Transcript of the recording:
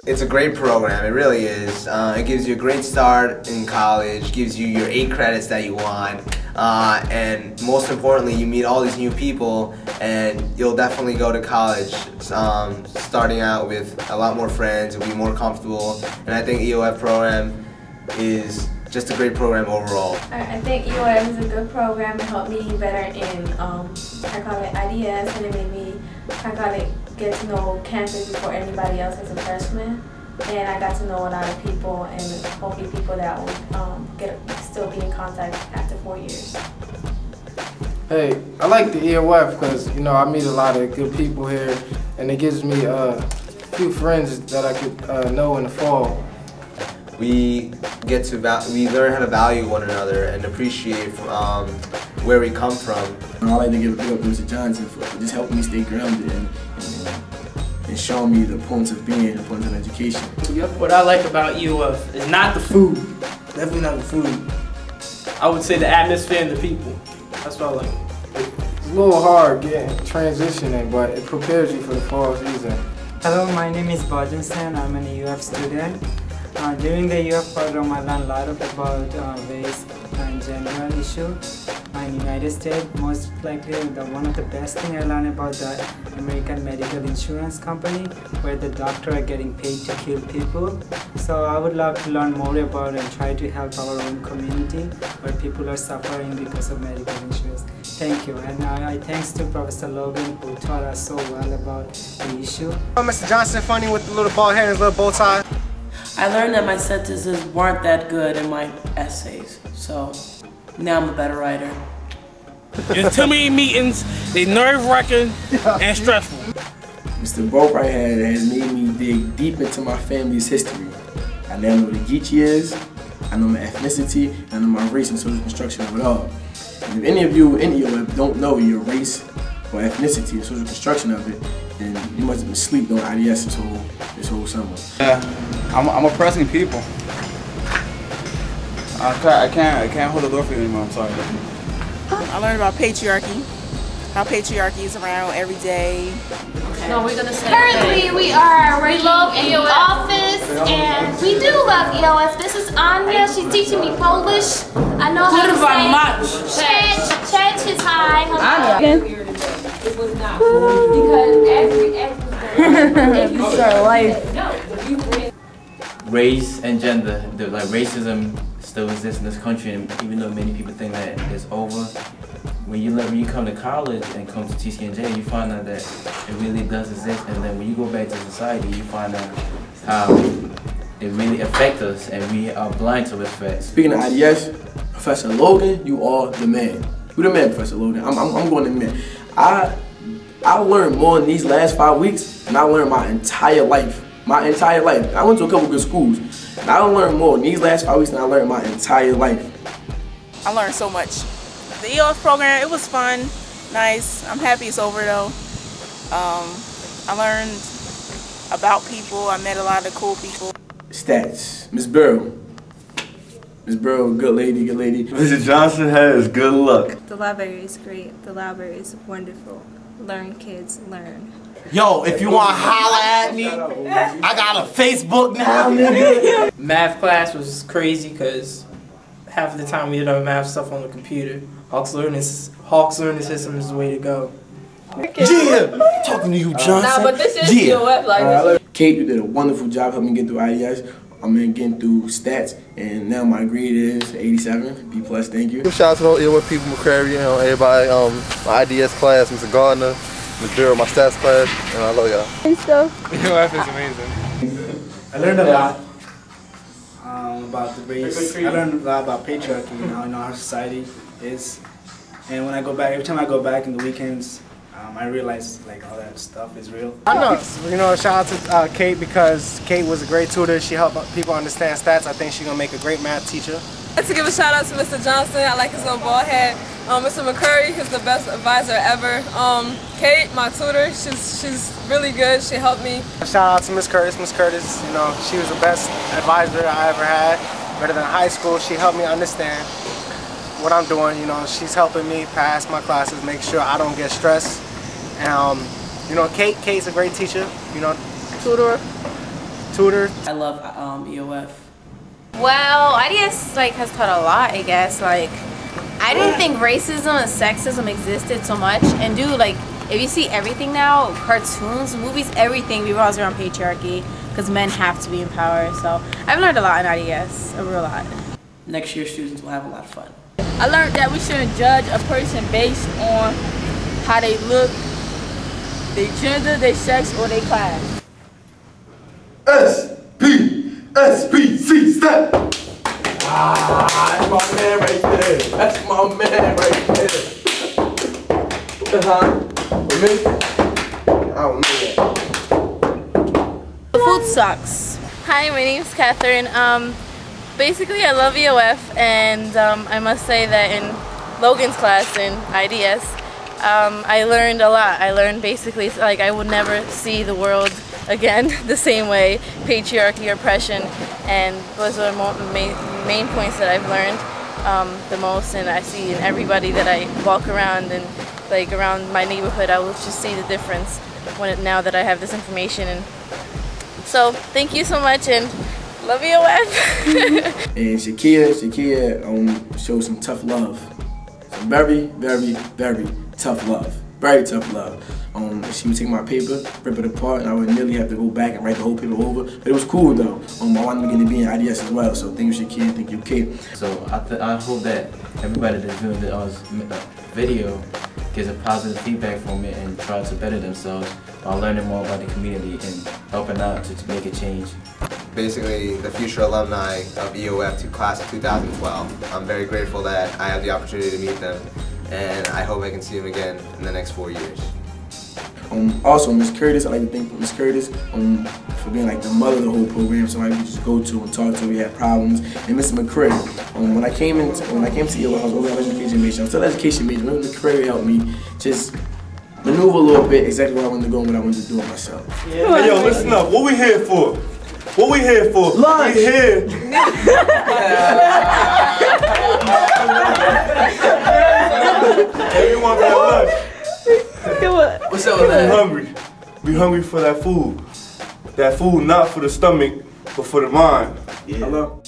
It's a great program, it really is. It gives you a great start in college, gives you your 8 credits that you want, and most importantly, you meet all these new people and you'll definitely go to college starting out with a lot more friends, you'll be more comfortable, and I think EOF program is just a great program overall. I think EOF is a good program. It helped me better in, IDS, and it made me, get to know campus before anybody else as a freshman. And I got to know a lot of people, and hopefully people that will still be in contact after 4 years. Hey, I like the EOF because, I meet a lot of good people here, and it gives me a few friends that I could know in the fall. We learn how to value one another and appreciate where we come from. I like to give a big up to Mr. Johnson for just helping me stay grounded and showing me the importance of being, the importance of education. What I like about EOF is not the food. Definitely not the food. I would say the atmosphere and the people. That's what I like. It's a little hard transitioning, but it prepares you for the fall season. Hello, my name is Bajan Sen. I'm an EOF student. During the EOF program, I learned a lot about race and gender issue in the United States. Most likely, one of the best things I learned about the American medical insurance company, where the doctors are getting paid to kill people. So I would love to learn more about and try to help our own community where people are suffering because of medical insurance. Thank you, and thanks to Professor Logan who taught us so well about the issue. Mr. Johnson, funny with the little bald head and his little bow tie. I learned that my sentences weren't that good in my essays, so now I'm a better writer. There's too many meetings, they nerve-wracking and stressful. Mr. Boatwright has made me dig deep into my family's history. I now know what a Geechee is, I know my ethnicity, I know my race and social construction of it all. And if any of you in EOF don't know your race or ethnicity and social construction of it, then you must have been asleep on IDS this whole summer. I'm oppressing people. I can't hold the door for you anymore, I'm sorry. I learned about patriarchy, how patriarchy is around every day. Okay. No, we're gonna say currently we love EOF office, and we do love EOF. This is Anya, she's teaching me Polish. I know how to say Church is high. It was not because every life. Race and gender, racism still exists in this country, and even though many people think that it's over, when you come to college and come to TCNJ, you find out that it really does exist, and then when you go back to society, you find out how it really affects us, and we are blind to its effects. Speaking of IDS, Professor Logan, you are the man. You the man, Professor Logan. I'm going to the man. I learned more in these last 5 weeks than I learned my entire life. My entire life. I went to a couple good schools, and I learned more in these last 5 weeks than I learned my entire life. I learned so much. The EOF program, it was fun, nice. I'm happy it's over though. I learned about people. I met a lot of cool people. Stats, Miss Burrow. Miss Burrow, good lady, good lady. Mr. Johnson has good luck. The library is great. The library is wonderful. Learn, kids, learn. Yo, if you want to holler at me, I got a Facebook now, nigga. Math class was crazy because half the time we did our math stuff on the computer. Hawk's learning system is the way to go. Yeah, talking to you, Johnson. Nah, but this is EOF, like Kate, you did a wonderful job helping me get through IDS. I'm getting through stats, and now my grade is 87, B+, thank you. Shout out to all EOF people, McCrary, everybody, my IDS class, Mr. Gardner, Ms. Durrell, my stats class, and I love y'all. and stuff. EOF is amazing. I learned a lot about the race. I learned a lot about patriarchy, I know how society is. And when I go back, every time I go back in the weekends, I realize all that stuff is real. I know, shout out to Kate, because Kate was a great tutor. She helped people understand stats. I think she's gonna make a great math teacher. I'd like to give a shout out to Mr. Johnson. I like his little ball head. Mr. McCurry, who's the best advisor ever. Kate, my tutor, she's really good. She helped me. Shout out to Miss Curtis. Miss Curtis, she was the best advisor I ever had. Better than high school. She helped me understand what I'm doing. She's helping me pass my classes, make sure I don't get stressed. And Kate's a great teacher. Tutor tutor. I love EOF. Well, IDS has taught a lot, I guess. I didn't think racism and sexism existed so much, and if you see everything now, cartoons, movies, everything revolves around patriarchy because men have to be in power. So I've learned a lot in IDS, a real lot. Next year, students will have a lot of fun. I learned that we shouldn't judge a person based on how they look, their gender, their sex, or their class. SPC, step! That's my man right there. That's my man right there. For me? I don't know that. The food sucks. Hi, my name's Catherine. Basically, I love EOF, and I must say that in Logan's class in IDS, I learned a lot. I learned basically I would never see the world again the same way. Patriarchy, oppression, and those are the main points that I've learned the most, and I see in everybody that I walk around and around my neighborhood. I will just see the difference now that I have this information. And so thank you so much, and love EOF. And Shakia showed some tough love. Some very, very, very tough love. Very tough love. She would take my paper, rip it apart, and I would nearly have to go back and write the whole paper over. But it was cool though. I wanted to get to be in IDS as well. So thank you, Shakia. Thank you, Kate. So I hope that everybody that's doing this video gets a positive feedback from it and try to better themselves while learning more about the community and helping out to make a change. Basically, the future alumni of EOF class of 2012. I'm very grateful that I have the opportunity to meet them, and I hope I can see them again in the next 4 years. Also, Miss Curtis, I'd like to thank Miss Curtis for being the mother of the whole program, somebody we just go to and talk to when we had problems. And Mr. McCray, when I came to EOF, I was overall education major. I'm still an education major. Mr. McCray helped me just maneuver a little bit exactly where I wanted to go and what I wanted to do with myself. Yeah. Hey, yo, listen up. What we here for? What we here for? Lunch. We here. Everyone got lunch. What's up with that? We hungry. We hungry for that food. That food not for the stomach, but for the mind. Yeah. Hello?